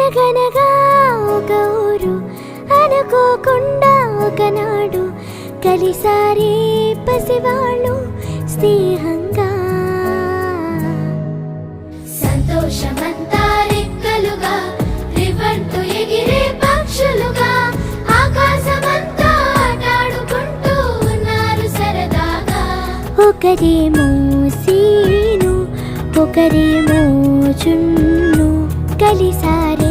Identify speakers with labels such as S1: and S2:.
S1: అనగనగా ఒక ఊరు అనుకోకుండా ఒకనాడు కలిసారే పసివాళ్ళు స్నేహంగా. సంతోషమంతా రెక్కలుగా రివ్వంటూ ఎగిరే పక్షులుగా ఆకాశమంతా ఆటాడుకుంటూ ఉన్నారు సరదాగా. ఒకరేమో సీను ఒకరేమో చున్ను కలిసారే